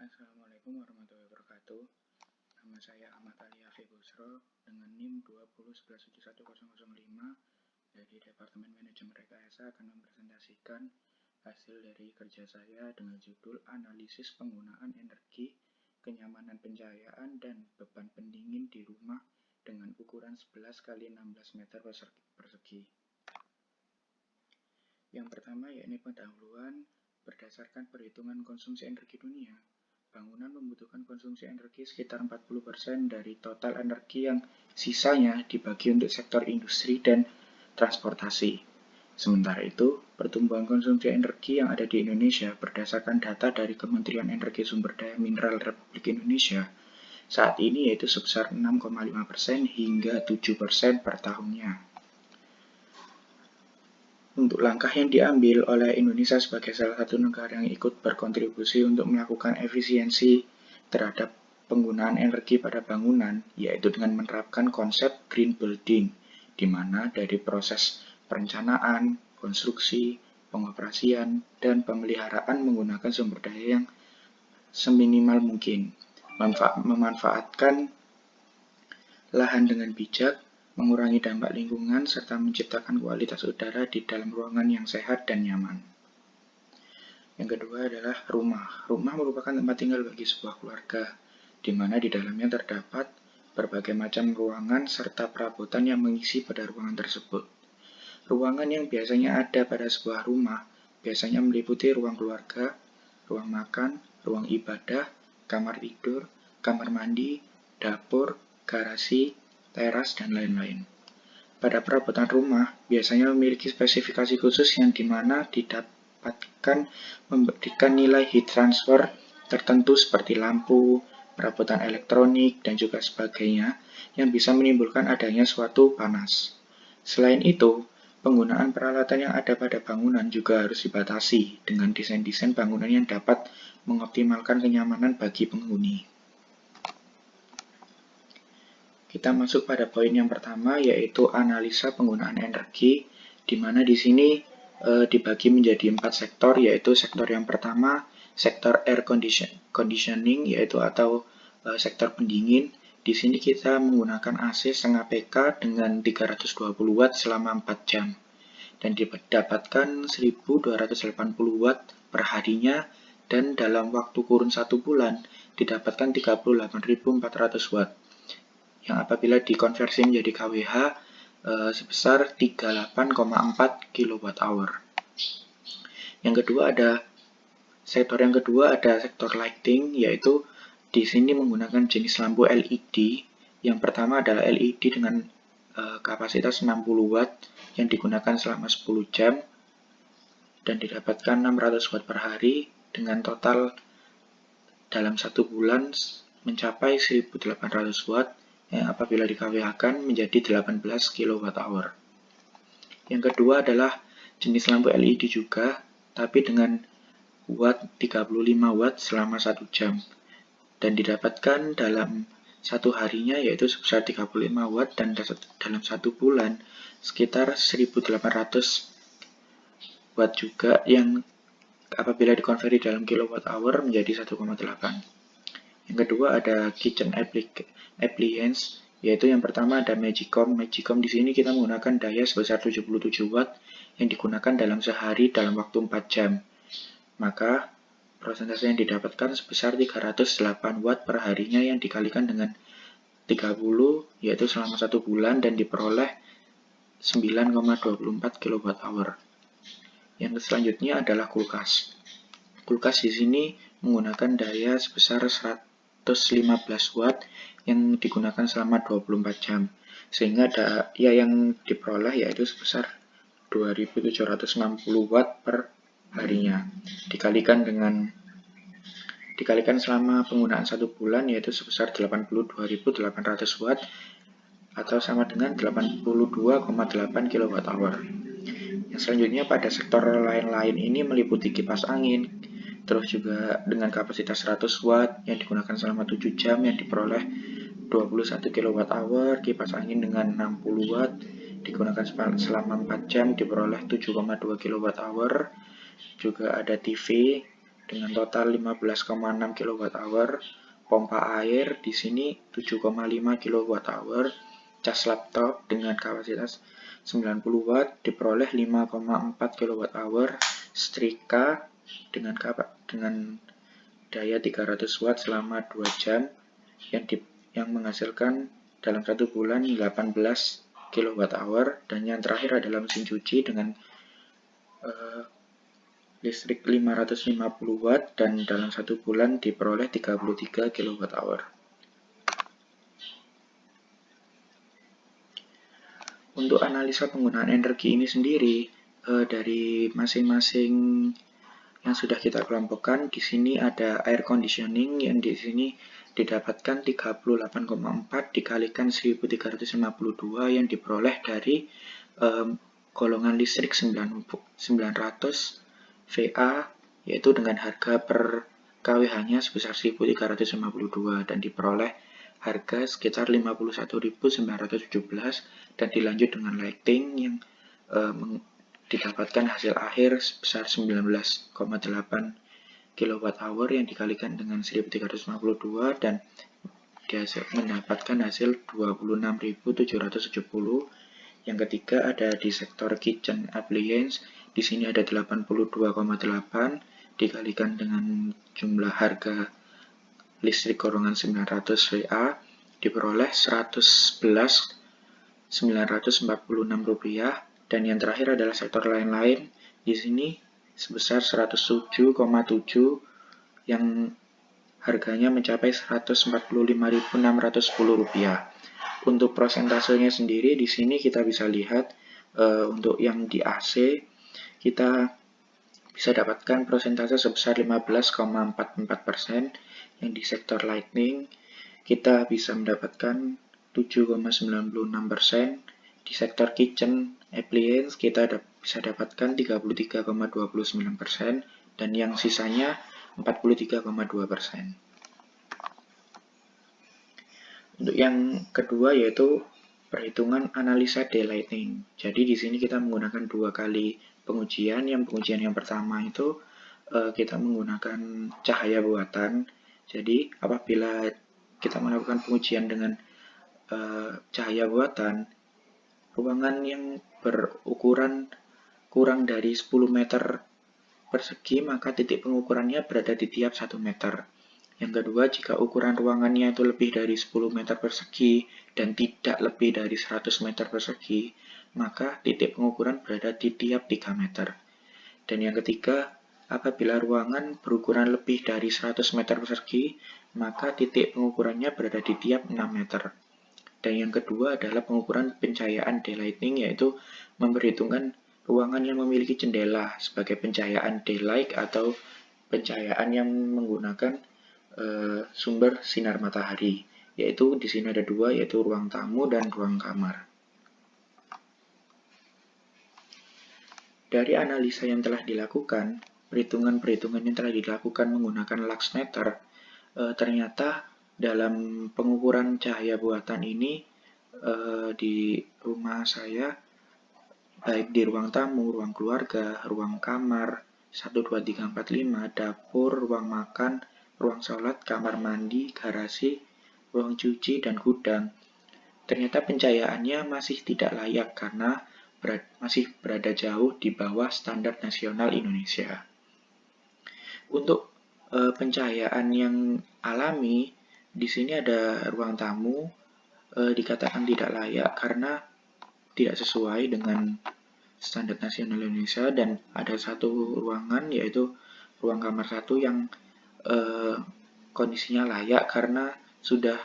Assalamualaikum warahmatullahi wabarakatuh. Nama saya Ahmad Ali Afi Busro dengan NIM 2011711005 dari Departemen Manajemen Rekayasa akan mempresentasikan hasil dari kerja saya dengan judul Analisis Penggunaan Energi, Kenyamanan Pencahayaan, dan Beban Pendingin di Rumah dengan ukuran 11 x 16 meter persegi. Yang pertama yakni pendahuluan berdasarkan perhitungan konsumsi energi dunia. Bangunan membutuhkan konsumsi energi sekitar 40% dari total energi yang sisanya dibagi untuk sektor industri dan transportasi. Sementara itu, pertumbuhan konsumsi energi yang ada di Indonesia berdasarkan data dari Kementerian Energi Sumber Daya Mineral Republik Indonesia saat ini yaitu sebesar 6,5% hingga 7% per tahunnya. Untuk langkah yang diambil oleh Indonesia sebagai salah satu negara yang ikut berkontribusi untuk melakukan efisiensi terhadap penggunaan energi pada bangunan, yaitu dengan menerapkan konsep green building, di mana dari proses perencanaan, konstruksi, pengoperasian, dan pemeliharaan menggunakan sumber daya yang seminimal mungkin, memanfaatkan lahan dengan bijak, mengurangi dampak lingkungan, serta menciptakan kualitas udara di dalam ruangan yang sehat dan nyaman. Yang kedua adalah rumah. Rumah merupakan tempat tinggal bagi sebuah keluarga, di mana di dalamnya terdapat berbagai macam ruangan serta perabotan yang mengisi pada ruangan tersebut. Ruangan yang biasanya ada pada sebuah rumah biasanya meliputi ruang keluarga, ruang makan, ruang ibadah, kamar tidur, kamar mandi, dapur, garasi, teras, dan lain-lain. Pada perabotan rumah, biasanya memiliki spesifikasi khusus yang dimana didapatkan memberikan nilai heat transfer tertentu seperti lampu, perabotan elektronik, dan juga sebagainya yang bisa menimbulkan adanya suatu panas. Selain itu, penggunaan peralatan yang ada pada bangunan juga harus dibatasi dengan desain-desain bangunan yang dapat mengoptimalkan kenyamanan bagi penghuni. Kita masuk pada poin yang pertama, yaitu analisa penggunaan energi, di mana di sini dibagi menjadi 4 sektor, yaitu sektor yang pertama, sektor air conditioning, yaitu atau sektor pendingin. Di sini kita menggunakan AC setengah PK dengan 320 Watt selama 4 jam, dan didapatkan 1280 Watt per harinya, dan dalam waktu kurun 1 bulan didapatkan 38.400 Watt. Yang apabila dikonversi menjadi kWh sebesar 38,4 kWh. Yang kedua ada sektor lighting, yaitu di sini menggunakan jenis lampu LED. Yang pertama adalah LED dengan kapasitas 60 Watt yang digunakan selama 10 jam dan didapatkan 600 Watt per hari dengan total dalam 1 bulan mencapai 1800 Watt yang apabila di-kWh-kan menjadi 18 kWh. Yang kedua adalah jenis lampu LED juga, tapi dengan watt 35 Watt selama 1 jam dan didapatkan dalam 1 harinya yaitu sebesar 35 Watt dan dalam 1 bulan sekitar 1800 Watt juga yang apabila dikonversi dalam kilowatt-hour menjadi 1,8. Yang kedua ada kitchen appliance, yaitu yang pertama ada Magicom. Magicom di sini kita menggunakan daya sebesar 77 Watt yang digunakan dalam sehari dalam waktu 4 jam. Maka persentase yang didapatkan sebesar 308 Watt per harinya yang dikalikan dengan 30 yaitu selama 1 bulan dan diperoleh 9,24 kWh. Yang selanjutnya adalah kulkas. Kulkas di sini menggunakan daya sebesar 115 Watt yang digunakan selama 24 jam. Sehingga daya yang diperoleh yaitu sebesar 2760 Watt per harinya. Dikalikan selama penggunaan 1 bulan yaitu sebesar 82.800 Watt atau sama dengan 82,8 kWh. Yang selanjutnya pada sektor lain-lain ini meliputi kipas angin, terus juga dengan kapasitas 100 Watt yang digunakan selama 7 jam yang diperoleh 21 kWh, kipas angin dengan 60 Watt digunakan selama 4 jam diperoleh 7,2 kWh. Juga ada TV dengan total 15,6 kWh, pompa air di sini 7,5 kWh, cas laptop dengan kapasitas 90 Watt diperoleh 5,4 kWh, setrika dengan daya 300 Watt selama 2 jam yang menghasilkan dalam 1 bulan 18 kWh, dan yang terakhir adalah mesin cuci dengan listrik 550 Watt dan dalam 1 bulan diperoleh 33 kWh. Untuk analisa penggunaan energi ini sendiri, dari masing-masing yang sudah kita kelompokkan, di sini ada air conditioning yang di sini didapatkan 38,4 dikalikan 1352 yang diperoleh dari golongan listrik 900 VA, yaitu dengan harga per kWh-nya sebesar 1352 dan diperoleh harga sekitar 51.917, dan dilanjut dengan lighting yang didapatkan hasil akhir sebesar 19,8 kWh yang dikalikan dengan 1352 dan mendapatkan hasil 26.770. Yang ketiga ada di sektor kitchen appliance. Di sini ada 82,8 dikalikan dengan jumlah harga listrik golongan 900 VA diperoleh 111.946 rupiah. Dan yang terakhir adalah sektor lain-lain. Di sini sebesar 107,7 yang harganya mencapai 145.610 rupiah. Untuk prosentasenya sendiri di sini kita bisa lihat untuk yang di AC kita bisa dapatkan persentase sebesar 15,44%, yang di sektor lighting kita bisa mendapatkan 7,96%, di sektor kitchen appliance kita bisa dapatkan 33,29%, dan yang sisanya 43,2%. Untuk yang kedua yaitu perhitungan analisa daylighting. Jadi di sini kita menggunakan 2 kali pengujian. Yang pengujian yang pertama itu kita menggunakan cahaya buatan. Jadi apabila kita melakukan pengujian dengan cahaya buatan, ruangan yang berukuran kurang dari 10 meter persegi, maka titik pengukurannya berada di tiap 1 meter. Yang kedua, jika ukuran ruangannya itu lebih dari 10 meter persegi dan tidak lebih dari 100 meter persegi, maka titik pengukuran berada di tiap 3 meter. Dan yang ketiga, apabila ruangan berukuran lebih dari 100 meter persegi, maka titik pengukurannya berada di tiap 6 meter. Dan yang kedua adalah pengukuran pencahayaan daylighting, yaitu memperhitungkan ruangan yang memiliki jendela sebagai pencahayaan daylight atau pencahayaan yang menggunakan sumber sinar matahari, yaitu di sini ada 2, yaitu ruang tamu dan ruang kamar. Dari analisa yang telah dilakukan, perhitungan-perhitungan yang telah dilakukan menggunakan luxmeter, ternyata dalam pengukuran cahaya buatan ini di rumah saya, baik di ruang tamu, ruang keluarga, ruang kamar, 1, 2, 3, 4, 5, dapur, ruang makan, ruang sholat, kamar mandi, garasi, ruang cuci, dan gudang, ternyata pencahayaannya masih tidak layak karena masih berada jauh di bawah standar nasional Indonesia. Untuk pencahayaan yang alami, di sini ada ruang tamu dikatakan tidak layak karena tidak sesuai dengan standar nasional Indonesia, dan ada satu ruangan yaitu ruang kamar 1 yang kondisinya layak karena sudah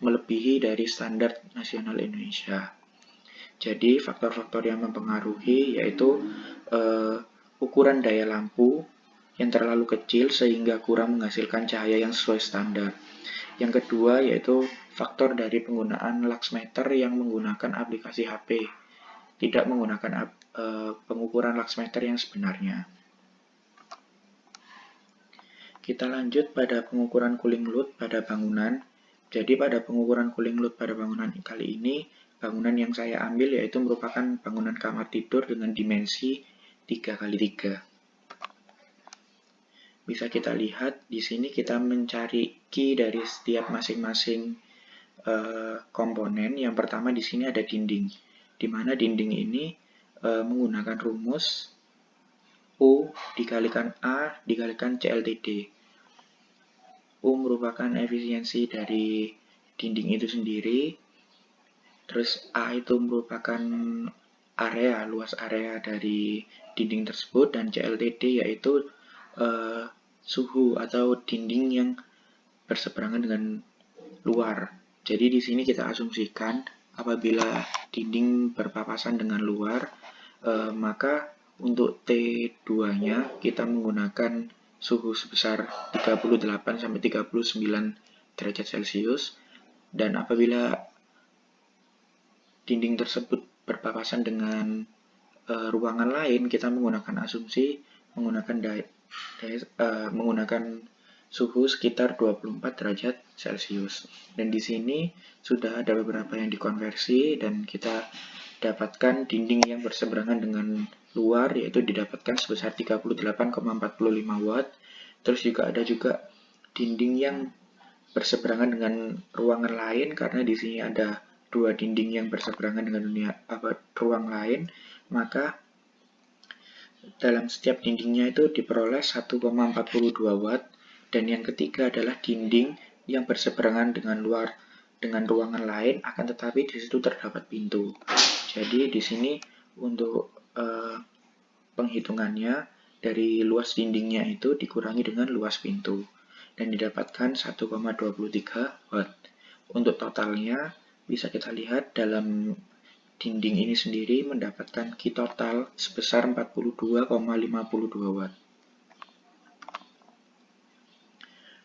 melebihi dari standar nasional Indonesia. Jadi faktor-faktor yang mempengaruhi yaitu ukuran daya lampu yang terlalu kecil sehingga kurang menghasilkan cahaya yang sesuai standar. Yang kedua yaitu faktor dari penggunaan luxmeter yang menggunakan aplikasi HP, tidak menggunakan pengukuran luxmeter yang sebenarnya. Kita lanjut pada pengukuran cooling load pada bangunan. Jadi pada pengukuran cooling load pada bangunan kali ini, bangunan yang saya ambil yaitu merupakan bangunan kamar tidur dengan dimensi 3x3. bisa kita lihat di sini kita mencari key dari setiap masing-masing komponen. Yang pertama di sini ada dinding, di mana dinding ini menggunakan rumus U dikalikan A dikalikan CLTD. U merupakan efisiensi dari dinding itu sendiri, terus A itu merupakan luas area dari dinding tersebut, dan CLTD yaitu suhu atau dinding yang berseberangan dengan luar. Jadi di sini kita asumsikan apabila dinding berpapasan dengan luar, maka untuk T2-nya kita menggunakan suhu sebesar 38-39 derajat Celcius, dan apabila dinding tersebut berpapasan dengan ruangan lain, kita menggunakan asumsi menggunakan suhu sekitar 24 derajat Celcius. Dan di sini sudah ada beberapa yang dikonversi dan kita dapatkan dinding yang berseberangan dengan luar, yaitu didapatkan sebesar 38,45 watt. Terus juga ada dinding yang berseberangan dengan ruangan lain, karena di sini ada dua dinding yang berseberangan dengan ruang lain, maka dalam setiap dindingnya itu diperoleh 1,42 watt. Dan yang ketiga adalah dinding yang berseberangan dengan ruangan lain, akan tetapi di situ terdapat pintu. Jadi di sini untuk penghitungannya dari luas dindingnya itu dikurangi dengan luas pintu dan didapatkan 1,23 watt. Untuk totalnya bisa kita lihat dalam dinding ini sendiri mendapatkan key total sebesar 42,52 watt.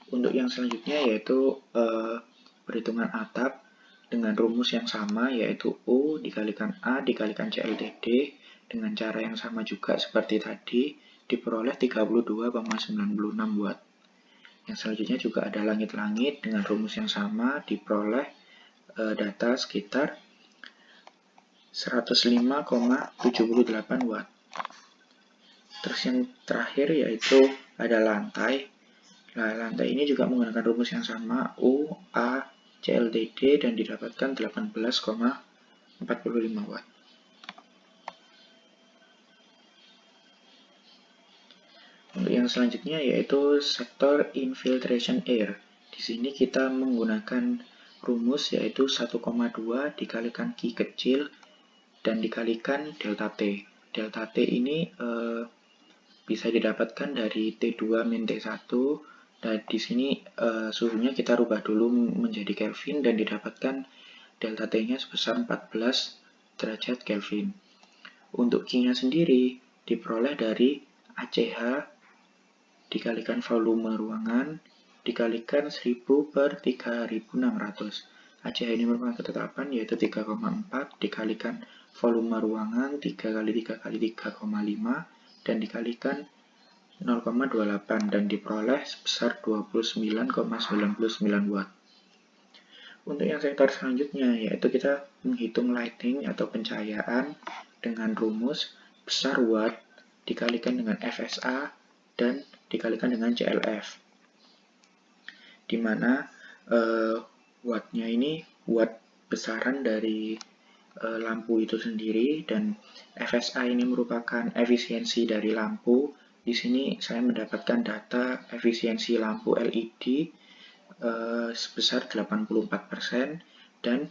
Untuk yang selanjutnya yaitu perhitungan atap dengan rumus yang sama, yaitu U dikalikan A dikalikan CLTD dengan cara yang sama juga seperti tadi, diperoleh 32,96 watt. Yang selanjutnya juga ada langit-langit dengan rumus yang sama, diperoleh data sekitar 105,78 watt. Terus yang terakhir yaitu ada lantai. Nah, lantai ini juga menggunakan rumus yang sama, U, A, CLTD, dan didapatkan 18,45 watt. Untuk yang selanjutnya yaitu sektor infiltration air. Di sini kita menggunakan rumus yaitu 1,2 dikalikan Q kecil dan dikalikan delta T. Delta T ini bisa didapatkan dari T2 min T1. Dan di sini suhunya kita rubah dulu menjadi Kelvin dan didapatkan delta T-nya sebesar 14 derajat Kelvin. Untuk Q-nya sendiri diperoleh dari ACH dikalikan volume ruangan dikalikan 1000 per 3600. ACH ini merupakan ketetapan yaitu 3,4 dikalikan volume ruangan 3 kali 3 kali 3,5 dan dikalikan 0,28 dan diperoleh sebesar 29,99 watt. Untuk yang sektor selanjutnya yaitu kita menghitung lighting atau pencahayaan dengan rumus besar watt dikalikan dengan FSA dan dikalikan dengan CLF, di mana wattnya ini watt besaran dari lampu itu sendiri, dan FSA ini merupakan efisiensi dari lampu. Di sini saya mendapatkan data efisiensi lampu LED sebesar 84% dan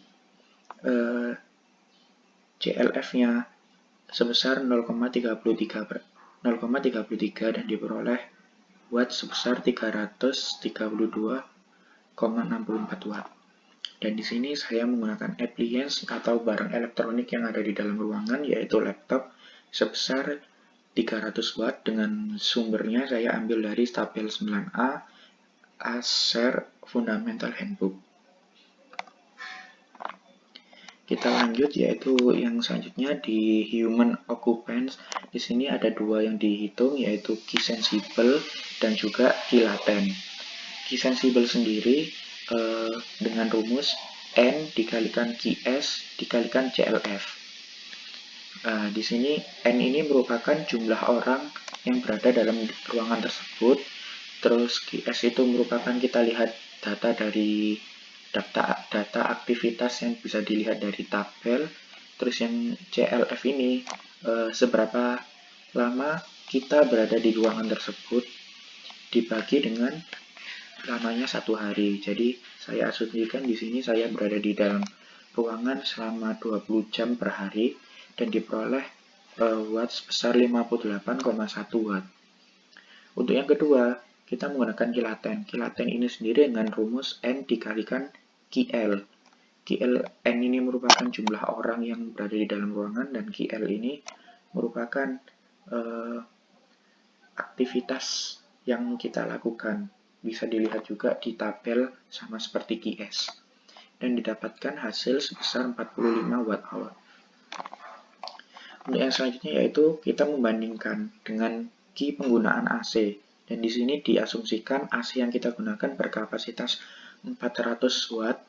CLF-nya sebesar 0,33 dan diperoleh watt sebesar 332,64 watt. Dan di sini saya menggunakan appliance atau barang elektronik yang ada di dalam ruangan yaitu laptop sebesar 300 watt dengan sumbernya saya ambil dari tabel 9A Acer Fundamental Handbook. Kita lanjut yaitu yang selanjutnya di human occupants. Di sini ada dua yang dihitung yaitu key sensible dan juga key latent. Key sensible sendiri dengan rumus N dikalikan QS dikalikan CLF. Di sini N ini merupakan jumlah orang yang berada dalam ruangan tersebut, Terus QS itu merupakan kita lihat data dari data aktivitas yang bisa dilihat dari tabel. Terus yang CLF ini seberapa lama kita berada di ruangan tersebut dibagi dengan lamanya 1 hari. Jadi saya asumsikan di sini saya berada di dalam ruangan selama 20 jam per hari dan diperoleh watt sebesar 58,1 watt. Untuk yang kedua, kita menggunakan kilaten. Kilaten ini sendiri dengan rumus N dikalikan QL. QL N ini merupakan jumlah orang yang berada di dalam ruangan dan QL ini merupakan aktivitas yang kita lakukan. Bisa dilihat juga di tabel sama seperti QS. Dan didapatkan hasil sebesar 45 watt hour. Untuk yang selanjutnya yaitu kita membandingkan dengan Q penggunaan AC. Dan di sini diasumsikan AC yang kita gunakan berkapasitas 400 watt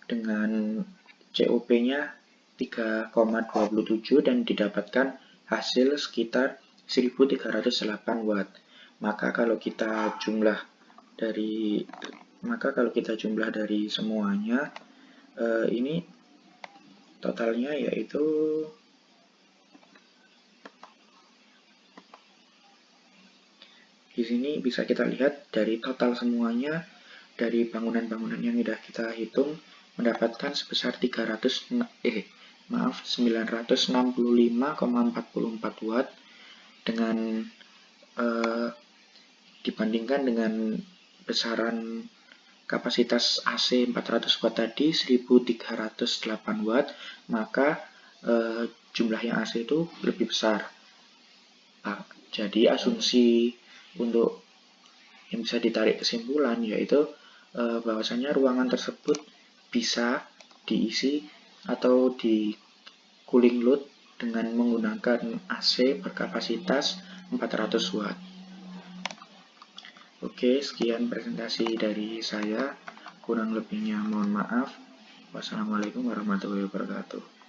dengan COP-nya 3,27 dan didapatkan hasil sekitar 1308 watt. Maka kalau kita jumlah dari semuanya ini totalnya yaitu di sini bisa kita lihat dari total semuanya dari bangunan-bangunan yang sudah kita hitung mendapatkan sebesar 965,44 watt dengan dibandingkan dengan besaran kapasitas AC 400 watt tadi 1308 watt, maka jumlah yang AC itu lebih besar. Jadi asumsi untuk yang bisa ditarik kesimpulan yaitu bahwasanya ruangan tersebut bisa diisi atau di cooling load dengan menggunakan AC berkapasitas 400 watt. Oke, sekian presentasi dari saya. Kurang lebihnya mohon maaf. Wassalamualaikum warahmatullahi wabarakatuh.